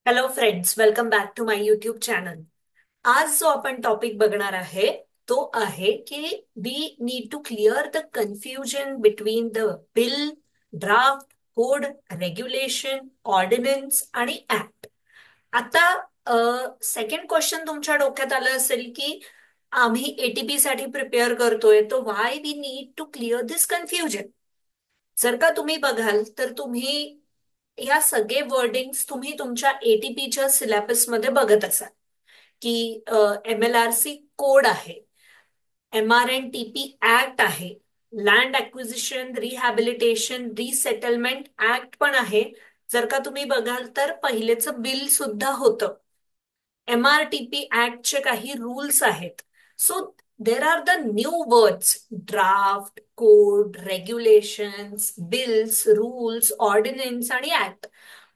Hello friends, welcome back to my YouTube channel. आज जो आपण टॉपिक बघणार आहे तो आहे की we need to clear the confusion between the bill, draft, code, regulation, ordinance आणि ऍक्ट. आता सेकंड क्वेश्चन तुमच्या डोक्यात आलं असेल की आम्ही एटीपी साठी प्रिपेअर करतोय, तो why we need to clear this confusion. जर का तुम्ही बघाल तर तुम्ही या सगळे वर्डिंग्स तुम्ही तुमच्या एटीपीच्या सिलेबसमध्ये बघत असाल की MLRC कोड आहे, MRNTP ऍक्ट आहे, land acquisition rehabilitation resettlement act पण आहे. जर का तुम्ही बघाल तर पहिलेचं बिल सुद्धा होतं. MRTP ऍक्टचे काही रूल्स आहेत. So there are the new words: draft, code, regulations, bills, rules, ordnance आणि ऍक्ट.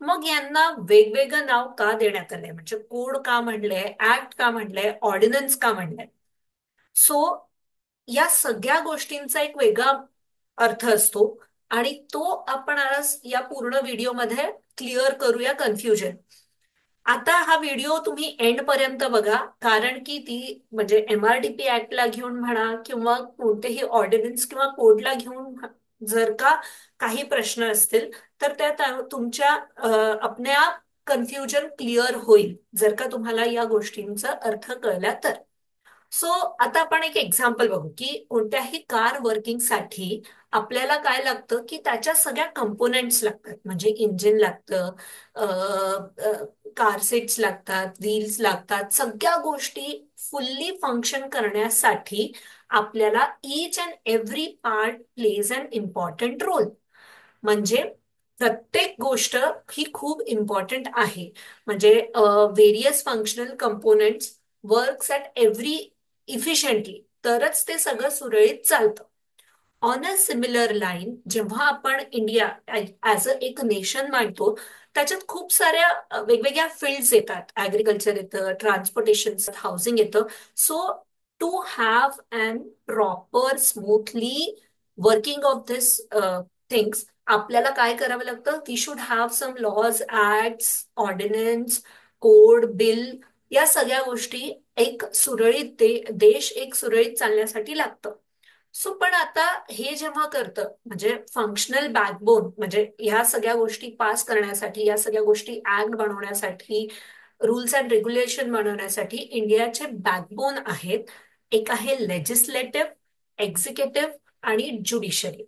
मग यांना वेगवेगळं नाव का देण्यात आलंय, म्हणजे कोड का म्हणलंय, ऍक्ट का म्हणलंय, ऑर्डिनन्स का म्हणलंय. सो या सगळ्या गोष्टींचा एक वेगळा अर्थ असतो आणि तो आपण आज या पूर्ण व्हिडिओमध्ये क्लिअर करूया कन्फ्युजन. आता हा व्हिडिओ तुम्ही एंड पर्यंत बघा, कारण की ती म्हणजे MRTP ऍक्टला घेऊन म्हणा किंवा कोणतेही ऑर्डिनन्स किंवा कोडला घेऊन जर का काही प्रश्न असतील तर तुमच्या आपल्या कन्फ्युजन क्लिअर होईल जर का तुम्हाला या गोष्टींचा अर्थ कळला तर. सो आता आपण एक एक्झाम्पल बघू की कोणत्याही कार वर्किंगसाठी आपल्याला काय लागतं की त्याच्या सगळ्या कंपोनेंट्स लागतात, म्हणजे इंजिन लागतं, कार सीट्स लागतात, व्हील्स लागतात. सगळ्या गोष्टी फुल्ली फंक्शन करण्यासाठी आपल्याला each and every part plays an important role. म्हणजे प्रत्येक गोष्ट ही खूप इम्पॉर्टंट आहे. म्हणजे various functional components works at every efficiently, तरच ते सगळं सुरळीत चालतं. ऑन अ सिमिलर लाईन, जेव्हा आपण इंडिया ऍज अ एक नेशन मांडतो, त्याच्यात खूप साऱ्या वेगवेगळ्या फील्ड्स येतात. ऍग्रिकल्चर येतं, ट्रान्सपोर्टेशन, हाऊसिंग येतं. So to have and proper smoothly working of this things, आपल्याला काय करावं लागतं, we should have some laws, acts, ordinance, code, bill. या सगळ्या गोष्टी एक सुरळीत देश एक सुरळीत चालण्यासाठी लागतं. सो पण आता हे जेव्हा करतं, म्हणजे फंक्शनल बॅकबोन, म्हणजे ह्या सगळ्या गोष्टी पास करण्यासाठी, या सगळ्या गोष्टी ऍक्ट बनवण्यासाठी, रूल्स अँड रेग्युलेशन बनवण्यासाठी इंडियाचे बॅकबोन आहेत. एक आहे लेजिस्लेटिव्ह, एक्झिक्युटिव्ह आणि ज्युडिशरी.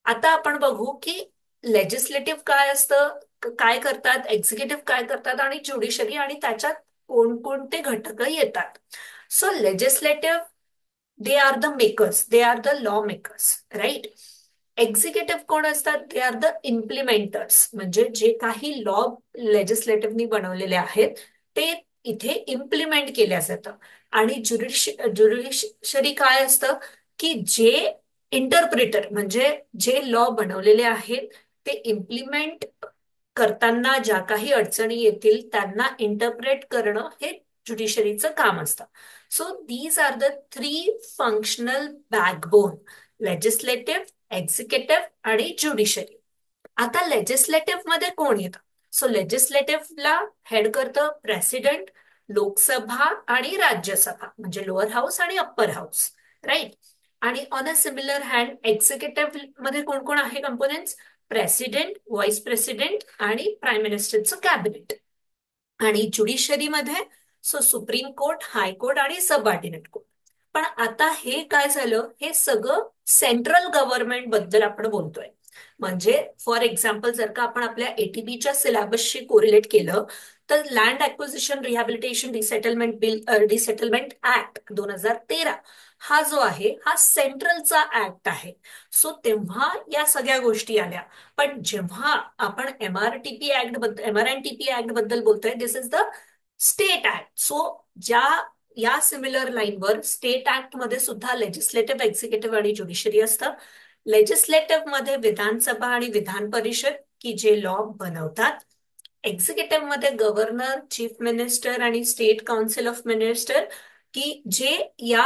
आता आपण बघू की लेजिस्लेटिव्ह काय असतं, काय करतात, एक्झिक्युटिव्ह काय करतात आणि ज्युडिशरी, आणि त्याच्यात कोणकोणते घटक येतात. So legislative, they are the makers, they are the law makers, right. Executive कोण असतात, दे आर द इम्प्लिमेंटर्स, म्हणजे जे काही लॉ लेजिस्लेटिव्हनी बनवलेले आहेत ते इथे इम्प्लिमेंट केल्या जातं. आणि ज्युडिशरी काय असतं की जे इंटरप्रिटर, म्हणजे जे लॉ बनवलेले आहेत ते इम्प्लिमेंट करताना ज्या काही अडचणी येतील त्यांना इंटरप्रेट करणं हे ज्युडिशरीचं काम असतं. So these are the three functional backbone: legislative, executive आणि ज्युडिशरी. आता लेजिस्लेटिव्ह मध्ये कोण येतं? सो लेजिस्लेटिव्हला हेड करतं प्रेसिडेंट, लोकसभा आणि राज्यसभा, म्हणजे लोअर हाऊस आणि अप्पर हाऊस, राईट. आणि on a similar hand executive मध्ये कोण कोण आहे कंपोनेंट्स? प्रेसिडेंट, व्हाईस प्रेसिडेंट आणि प्राईम मिनिस्टरचं कॅबिनेट. आणि ज्युडिशरीमध्ये सुप्रीम कोर्ट, हायकोर्ट आणि सबऑर्डिनेट कोर्ट. पण आता हे काय झालं, हे सगळं सेंट्रल गव्हर्नमेंट बद्दल आपण बोलतोय. म्हणजे फॉर एक्झाम्पल, जर का आपण आपल्या एटीपीच्या सिलेबसशी कोरिलेट केलं तर land acquisition rehabilitation resettlement bill, resettlement act 2013, हा जो आहे हा सेंट्रलचा ऍक्ट आहे. सो तेव्हा या सगळ्या गोष्टी आल्या. पण जेव्हा आपण MRNTP ऍक्ट बद्दल बोलतोय, this is the state act. So ज्या या सिमिलर लाईनवर स्टेट ऍक्ट मध्ये सुद्धा लेजिस्लेटिव्ह, एक्झिक्युटिव्ह आणि ज्युडिशरी असतं. लेजिस्लेटिव्ह मध्ये विधानसभा आणि विधान परिषद की जे लॉ बनवतात. एक्झिक्युटिव्ह मध्ये गव्हर्नर, चीफ मिनिस्टर आणि स्टेट काउन्सिल ऑफ मिनिस्टर, की जे या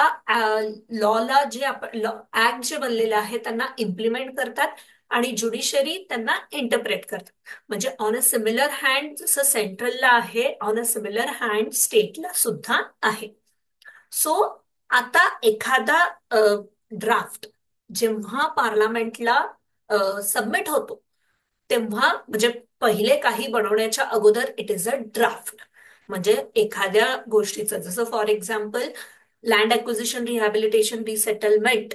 लॉला, जे आपण ऍक्ट जे बनलेले आहे त्यांना इम्प्लिमेंट करतात आणि ज्युडिशरी त्यांना इंटरप्रेट करतात. म्हणजे ऑन अ सिमिलर हँड जसं सेंट्रलला आहे, ऑन अ सिमिलर हँड स्टेटला सुद्धा आहे. सो आता एखादा ड्राफ्ट जेव्हा पार्लमेंटला सबमिट होतो, तेव्हा म्हणजे पहिले काही बनवण्याच्या अगोदर इट इज अ ड्राफ्ट. म्हणजे एखाद्या गोष्टीचं, जसं for example land acquisition rehabilitation resettlement,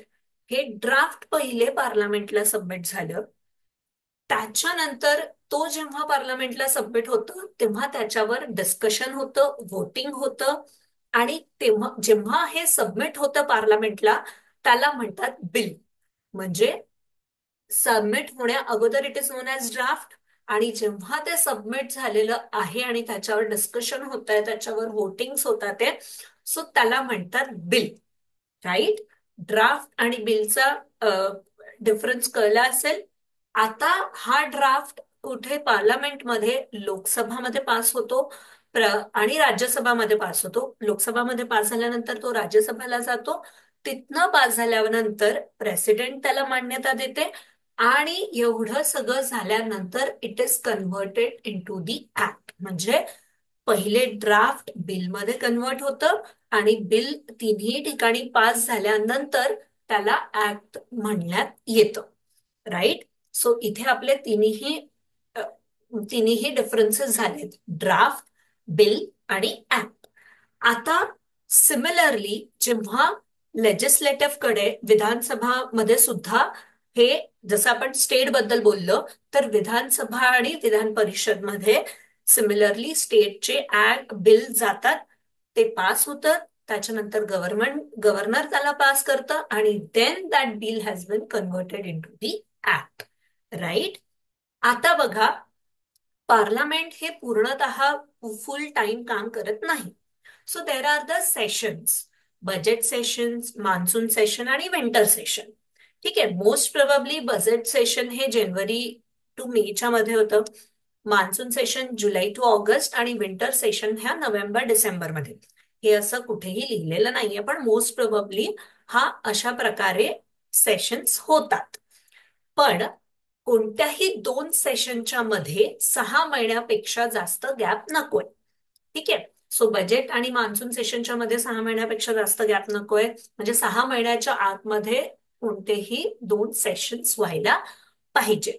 हे ड्राफ्ट पहिले पार्लमेंटला सबमिट झालं. त्याच्यानंतर तो जेव्हा पार्लमेंटला सबमिट होतं तेव्हा त्याच्यावर डिस्कशन होतं, व्होटिंग होतं, आणि तेव्हा जेव्हा हे सबमिट होतं पार्लमेंटला त्याला म्हणतात बिल. म्हणजे सबमिट होण्या अगोदर it is non as draft, आणि जेव्हा ते सबमिट झालेलं आहे आणि त्याच्यावर डिस्कशन होत आहे, त्याच्यावर वोटिंग्स होतात आहे, सो त्याला म्हणतात बिल. राईट? ड्राफ्ट आणि बिलचा डिफरन्स कळला असेल. आता हा ड्राफ्ट कुठे पार्लमेंटमध्ये, लोकसभामध्ये पास होतो, आणि राज्यसभामध्ये पास होतो. लोकसभामध्ये पास झाल्यानंतर तो राज्यसभेला जातो. तिथनं पास झाल्यानंतर प्रेसिडेंट त्याला मान्यता देते, आणि एवढं सगळं झाल्यानंतर it is converted into the act. म्हणजे पहिले ड्राफ्ट बिलमध्ये कन्वर्ट होतं, आणि बिल तिन्ही ठिकाणी पास झाल्यानंतर त्याला ऍक्ट म्हणण्यात येतं. राईट? सो इथे आपले अ, तिन्ही डिफरन्सेस झालेत, ड्राफ्ट, बिल आणि ऍक्ट. आता सिमिलरली जेव्हा लेजिस्लेटिव्ह कडे, विधानसभामध्ये सुद्धा हे, जसं आपण स्टेट बद्दल बोललो, तर विधानसभा आणि विधान परिषद मध्ये सिमिलरली स्टेटचे ऍक्ट, बिल जातात, ते पास होतं, त्याच्यानंतर गव्हर्नर त्याला पास करतं, आणि then that bill has been converted into the act. Right? आता बघा, पार्लमेंट हे पूर्णतः फुल टाइम काम करत नाही. So there are the sessions, budget sessions, monsoon session आणि विंटर सेशन. ठीक आहे, मोस्ट प्रोबेबली बजेट सेशन हे जानेवारी टू मेच्या मध्ये होतं, monsoon session July to August, आणि विंटर सेशन ह्या नोव्हेंबर डिसेंबर मध्ये. हे असं कुठेही लिहिलेलं नाहीये, पण मोस्ट प्रोबेबली हा अशा प्रकारे सेशन्स होतात. पण कोणत्याही दोन सेशनच्या मध्ये 6 महिन्यापेक्षा जास्त गॅप नकोय. ठीक आहे? सो बजेट आणि मान्सून सेशनच्या मध्ये 6 महिन्यापेक्षा जास्त गॅप नकोय, म्हणजे 6 महिन्याच्या आतमध्ये कोणतेही दोन सेशन्स व्हायला पाहिजे.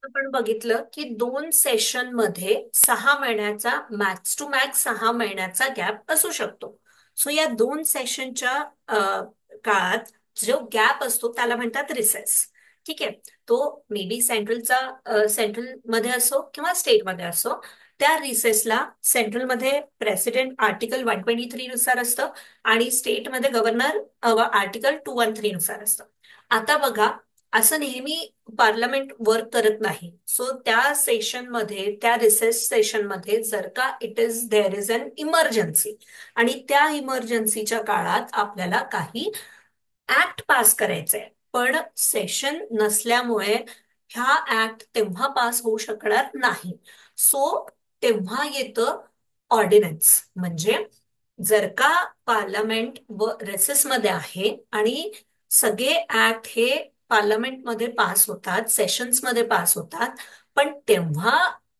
आपण बघितलं की दोन सेशन मध्ये 6 महिन्याचा, मॅक्स टू मॅक्स 6 महिन्याचा गॅप असू शकतो. सो या दोन सेशनच्या काळात जो गॅप असतो त्याला म्हणतात रिसेस. ठीक आहे? तो मे बी सेंट्रल मध्ये असो किंवा स्टेटमध्ये असो. त्या रिसेसला सेंट्रलमध्ये प्रेसिडेंट आर्टिकल 123 नुसार असतं, आणि स्टेटमध्ये गव्हर्नर आर्टिकल 213 नुसार असतं. आता बघा, असं नेहमी पार्लमेंट वर्क करत नाही. सो त्या सेशन मध्ये, त्या रिसेस सेशन मध्ये, जर का देर इज अन इमर्जन्सी, आणि त्या इमर्जन्सीच्या काळात आपल्याला काही ऍक्ट पास करायचे आहे, पण सेशन नसल्यामुळे ह्या ऍक्ट तेव्हा पास होऊ शकणार नाही. सो तेव्हा येतं ऑर्डिनन्स. म्हणजे जर का पार्लमेंट व रेसेसमध्ये आहे आणि सगळे ऍक्ट हे पार्लमेंटमध्ये पास होतात, सेशन्समध्ये पास होतात, पण तेव्हा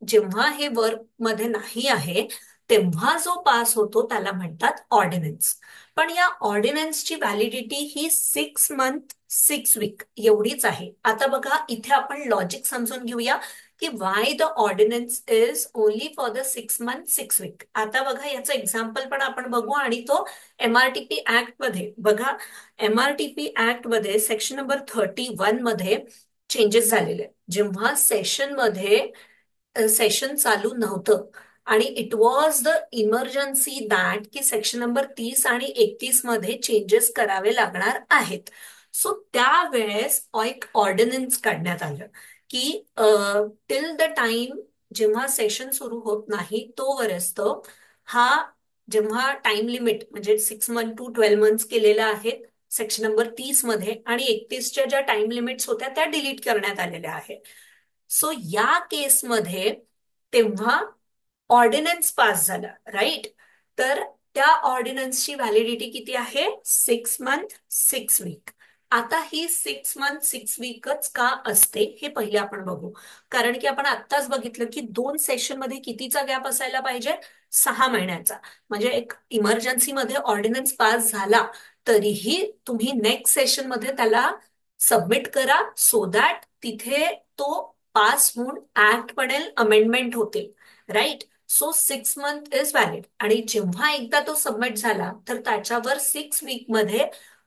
जेव्हा हे वर्क मध्ये नाही आहे, तेव्हा जो पास होतो त्याला म्हणतात ऑर्डिनन्स. पण या ऑर्डिनन्सची व्हॅलिडिटी ही 6 मंथ 6 वीक एवढीच आहे. आता बघा, इथे आपण लॉजिक समजून घेऊया की why the ordinance is only for the 6 month 6 week. आता बघा, याचं एक्झाम्पल पण आपण बघू, आणि तो MRTP ऍक्ट मध्ये बघा. MRTP ऍक्ट मध्ये सेक्शन नंबर 31 मध्ये चेंजेस झालेले, जेव्हा सेशन चालू नव्हतं, आणि it was the emergency that की सेक्शन नंबर 30 आणि 31 मध्ये चेंजेस करावे लागणार आहेत. सो त्यावेळेस एक ऑर्डिनन्स काढण्यात आलं की टिल द टाइम जेव्हा सेशन सुरू होत नाही तोपर्यंत हा, जेव्हा टाइम लिमिट म्हणजे 6 मंथ to 12 मंथ्स केलेला आहे सेक्शन नंबर 30 मध्ये, आणि 31च्या ज्या टाइम लिमिट्स होत्या त्या डिलीट करण्यात आलेल्या आहेत. सो या केसमध्ये तेव्हा ऑर्डिनन्स पास झाला. राईट? तर त्या ऑर्डिनन्सची व्हॅलिडिटी किती आहे? 6 मंथ 6 वीक. आता ही 6 मंथ 6 वीकच का असते हे पहिले आपण बघू. कारण की आपण आत्ताच बघितलं की 2 सेशन मध्ये कितीचा गॅप असायला पाहिजे, 6 महिन्याचा. म्हणजे एक इमर्जन्सी मध्ये ऑर्डिनन्स पास झाला तरीही तुम्ही नेक्स्ट सेशन मध्ये त्याला सबमिट करा, सो दॅट तिथे तो पास होऊन ऍक्ट बनेल, अमेंडमेंट होतील. Right. So 6 month is valid. आणि जेव्हा एकदा तो सबमिट झाला तर त्याच्यावर 6 वीक मध्ये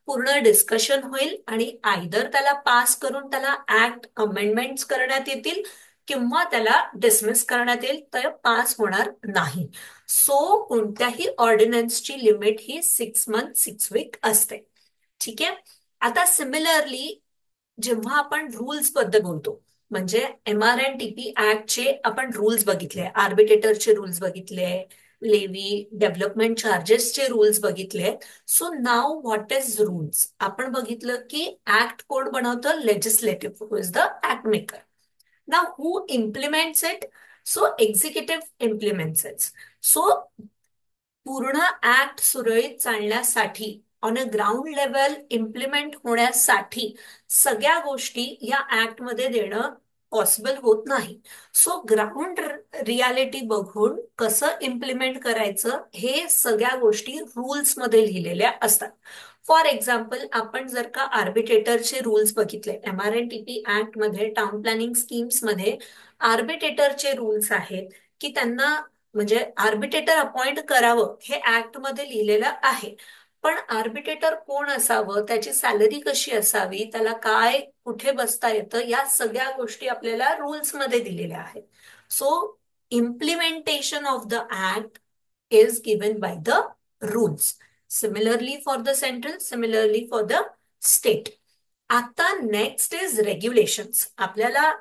पूर्ण डिस्कशन होईल आणि आयदर त्याला पास करून त्याला ऍक्ट अमेंडमेंट्स करण्यात येतील किंवा त्याला डिसमिस करण्यात येईल, तर पास होणार नाही. सो कोणत्याही ऑर्डिनन्सची लिमिट ही 6 मंथ 6 वीक असते. ठीक आहे. आता सिमिलरली जेव्हा आपण रूल्स बद्दल बोलतो, म्हणजे MR&TP ऍक्टचे आपण रूल्स बघितले, आर्बिट्रेटरचे रूल्स बघितले, लेवी डेव्हलपमेंट चार्जेसचे रूल्स बघितले. So now what is rules, आपण बघितलं की ऍक्ट कोड बनवतं legislative, who is the act maker. Now who implements it, so executive implements it. So पूर्ण ऍक्ट सुरळीत चालण्यासाठी, on a ground level implement होण्यासाठी सगळ्या गोष्टी या ऍक्ट मध्ये देणं पॉसिबल होत नाही. सो ग्राउंड रियालिटी बघून कसं इम्प्लिमेंट करायचं हे सगळ्या गोष्टी रूल्स मध्ये लिहिलेल्या असतात. फॉर एक्झाम्पल, आपण जर का आर्बिट्रेटरचे रूल्स बघितले, MR&TP ऍक्ट मध्ये टाउन प्लॅनिंग स्कीम्स मध्ये आर्बिट्रेटरचे रूल्स आहेत की त्यांना म्हणजे आर्बिट्रेटर अपॉइंट करावं हे ऍक्ट मध्ये लिहिलेलं आहे. पण आर्बिट्रेटर कोण असावं, त्याची सॅलरी कशी असावी, त्याला काय कुठे बसता येतं, या सगळ्या गोष्टी आपल्याला रूल्स मध्ये दिलेल्या आहेत. So implementation of the act is given by the rules. Similarly for the central, similarly for the state. आता नेक्स्ट इज रेग्युलेशन्स. आपल्याला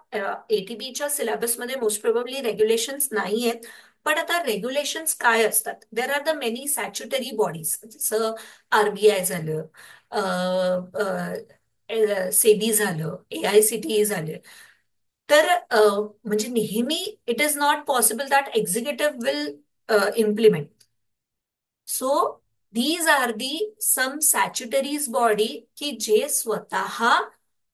ATPच्या सिलेबसमध्ये मोस्ट प्रोबेबली रेग्युलेशन्स नाही आहेत. पण आता रेग्युलेशन्स काय असतात, there are the many statutory bodies, जसं RBI झालं, सेबी झालं, AICTE झाले. तर म्हणजे नेहमी it is not possible that executive will implement. So these are the some statutories body की जे स्वतः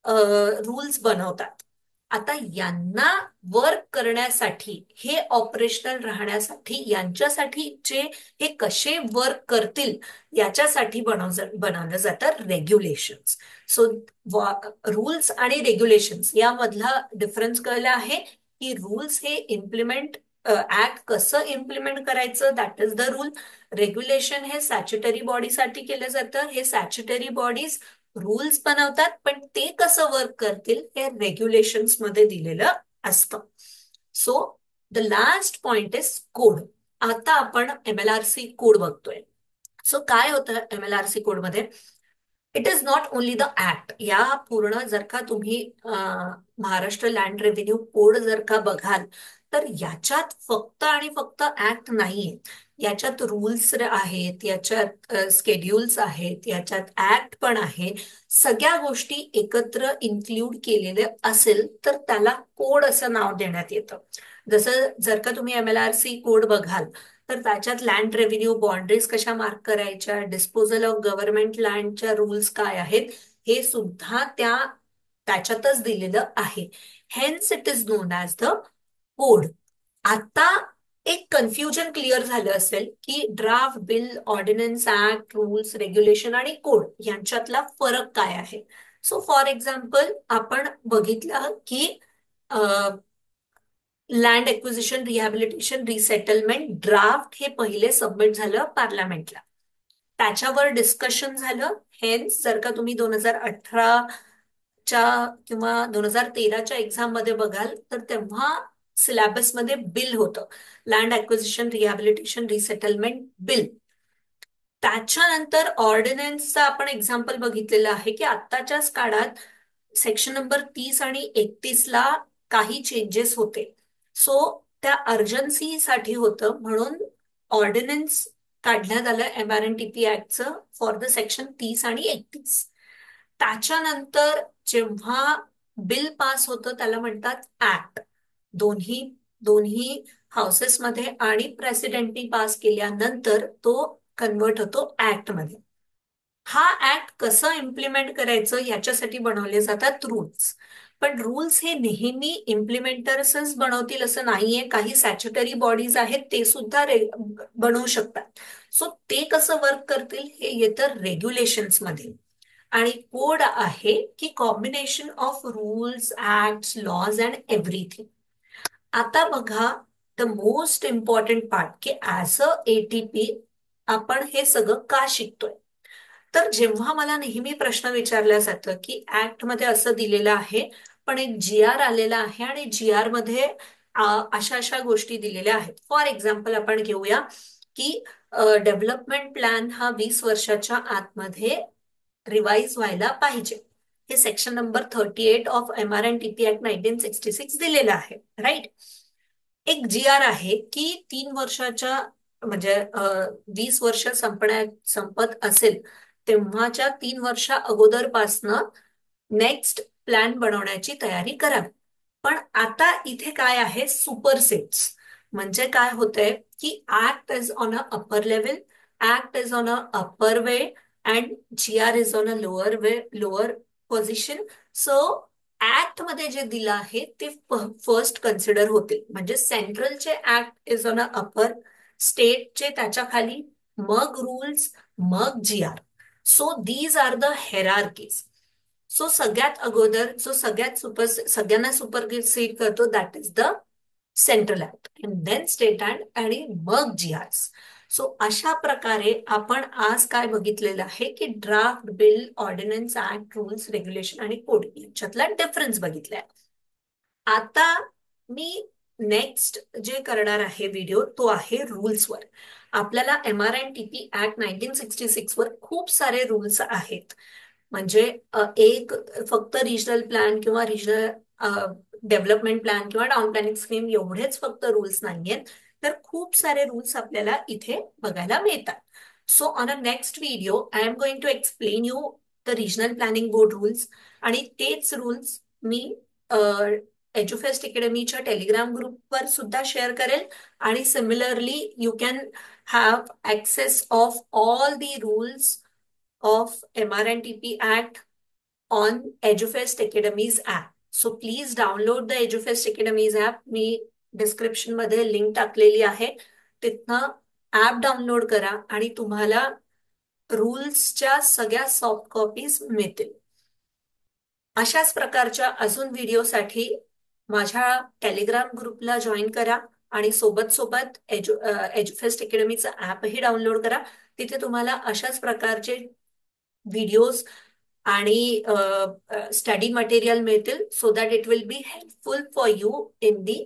रूल्स बनवतात. आता यांना वर्क करण्यासाठी, हे ऑपरेशनल राहण्यासाठी, यांच्यासाठी जे हे कसे वर्क करतील याच्यासाठी बनवलं जातं रेग्युलेशन्स. सो रूल्स आणि रेग्युलेशन्स यामधला डिफरन्स कळला आहे की रूल्स हे इम्प्लिमेंट, ऍक्ट कसं इम्प्लिमेंट करायचं, that is the rule. Regulation हे स्टॅच्युटरी बॉडीसाठी केलं जातं. हे स्टॅच्युटरी बॉडीज रूल्स बनवतात, पण ते कसं वर्क करतील हे रेग्युलेशन्स मध्ये दिलेलं असतं. So the last point is code. आता आपण MLRC कोड बघतोय. सो काय होतं MLRC कोड मध्ये, it is not only the act. या पूर्ण जर का तुम्ही महाराष्ट्र लँड रेव्हेन्यू कोड जर का बघाल तर याच्यात फक्त आणि फक्त ऍक्ट नाहीये. याच्यात रूल्स आहेत, याच्यात स्केड्युल्स आहेत, याच्यात ऍक्ट पण आहे. सगळ्या गोष्टी एकत्र इन्क्ल्यूड केलेले असेल तर त्याला कोड असं नाव देण्यात येतं. जसं जर का तुम्ही MLRC कोड बघाल तर त्याच्यात लँड रेव्हेन्यू बाउंड्रीज कशा मार्क करायच्या, डिस्पोजल ऑफ गव्हर्नमेंट लँडच्या रूल्स काय आहेत, हे सुद्धा त्याच्यातच दिलेलं आहे. Hence it is known as the code. आता एक कन्फ्युजन क्लिअर झालं असेल की draft, bill, ordinance, act, rules, regulation आणि कोड यांच्यातला फरक काय आहे. सो फॉर एक्झाम्पल, आपण बघितलं की land acquisition rehabilitation resettlement draft हे पहिले सबमिट झालं पार्लमेंटला, त्याच्यावर डिस्कशन झालं. हेन्स जर का तुम्ही 2018च्या किंवा 2013च्या एक्झाम मध्ये बघाल तर तेव्हा सिलेबसमध्ये बिल होतं, land acquisition rehabilitation resettlement bill. त्याच्यानंतर ऑर्डिनन्सचा आपण एक्झाम्पल बघितलेलं आहे की आत्ताच्याच काळात सेक्शन नंबर 30 आणि 31ला काही चेंजेस होते. सो त्या अर्जन्सीसाठी होतं म्हणून ऑर्डिनन्स काढण्यात आलं MR&TP ऍक्टचं फॉर द सेक्शन 30 आणि 31. त्याच्यानंतर जेव्हा बिल पास होतं त्याला म्हणतात ऍक्ट. दोन्ही दोन्ही हाऊसेसमध्ये आणि प्रेसिडेंटनी पास केल्यानंतर तो कन्वर्ट होतो ऍक्ट मध्ये. हा ऍक्ट कसं इम्प्लिमेंट करायचं याच्यासाठी बनवले जातात रूल्स. पण रूल्स हे नेहमी इम्प्लिमेंटर्सच बनवतील असं नाहीये. काही स्टॅच्युटरी बॉडीज आहेत ते सुद्धा बनवू शकतात. सो ते कसं वर्क करतील हे येतं रेग्युलेशन्स मध्ये. आणि कोड आहे की combination of rules, acts, laws and everything. आता बघा, द मोस्ट इम्पॉर्टंट पार्ट की ऍज अ एटीपी आपण हे सगळं का शिकतोय. तर जेव्हा मला नेहमी प्रश्न विचारला जातं की ऍक्ट मध्ये असं दिलेलं आहे, पण एक जी आर आलेला आहे आणि जी आर मध्ये अशा अशा गोष्टी दिलेल्या आहेत. फॉर एक्झाम्पल आपण घेऊया की डेव्हलपमेंट प्लॅन हा 20 वर्षाच्या आतमध्ये रिवाईज व्हायला पाहिजे. हे section number 38 of MR&TP act 1966 दिलेलं आहे, राईट. एक जी आर आहे की 3 वर्षाच्या म्हणजे 20 वर्ष संपत असेल तेव्हाच्या 3 वर्षा अगोदरपासनं नेक्स्ट प्लॅन बनवण्याची तयारी करावी. पण आता इथे काय आहे, सुपरसेट्स. म्हणजे काय होतंय की act is on a upper level, act is on a upper way, and G R is on a lower way, lower position. So act मध्ये जे दिलं आहे ते फर्स्ट कन्सिडर होतील. म्हणजे सेंट्रलचे act is on a upper, स्टेटचे त्याच्या खाली, मग रूल्स, मग G R. So these are the hierarchies. सो सगळ्यात अगोदर जो सगळ्यांना सुपरसीड करतो that is the central act, and then state act आणि मग जी आर. सो अशा प्रकारे आपण आज काय बघितलेलं आहे की draft, bill, ordinance, act, rules, regulation आणि कोड यांच्यातला डिफरन्स बघितलाय. आता मी नेक्स्ट जे करणार आहे व्हिडिओ तो आहे रूल्सवर. आपल्याला MR&TP ऍक्ट 1966 वर खूप सारे रूल्स आहेत. म्हणजे एक फक्त रिजनल प्लॅन किंवा रिजनल डेव्हलपमेंट प्लॅन किंवा टाउन प्लॅनिंग स्कीम एवढेच फक्त रूल्स नाहीयेत, तर खूप सारे रूल्स आपल्याला इथे बघायला मिळतात. So on a next video I am going to explain you the regional planning board rules. आणि तेच रूल्स मी एज्युफेस्ट अकॅडमीच्या टेलिग्राम ग्रुपवर सुद्धा शेअर करेल. आणि similarly you can have access of all the rules of MR&TP Act on EduFest Academy's app. So please download the EduFest Academy's app. Me description मध्ये link टाकलेली आहे. तिथनं ऍप डाउनलोड करा आणि तुम्हाला रूल्सच्या सगळ्या सॉफ्ट कॉपीज मिळतील. अशाच प्रकारच्या अजून व्हिडिओसाठी माझ्या टेलिग्राम ग्रुपला जॉईन करा. आणि सोबत सोबत एज्युफेस्ट अकॅडमीचं ऍपही डाउनलोड करा. तिथे तुम्हाला अशाच प्रकारचे व्हिडिओज आणि स्टडी मटेरियल मिळतील, so that it will be helpful for you in the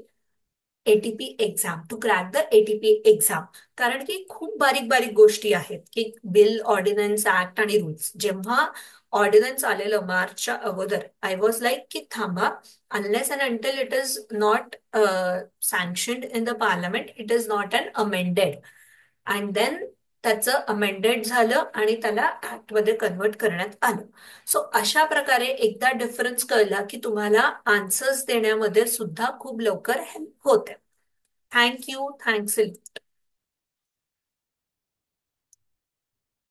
ATP exam, to crack the ATP exam. कारण की खूप बारीक बारीक गोष्टी आहेत की बिल, ऑर्डिनन्स, ऍक्ट आणि रूल्स. जेव्हा ऑर्डिनन्स आलेलं मार्चच्या अगोदर आय वॉज लाईक की थांबा, unless and until it is not sanctioned in the parliament it is not an amended. And then त्याचं अमेंडेड झालं आणि त्याला ऍक्ट मध्ये कन्वर्ट करण्यात आलं. सो अशा प्रकारे एकदा डिफरन्स कळला की तुम्हाला आन्सर्स देण्यामध्ये सुद्धा खूप लवकर हेल्प होते. Thank you. थँक्स.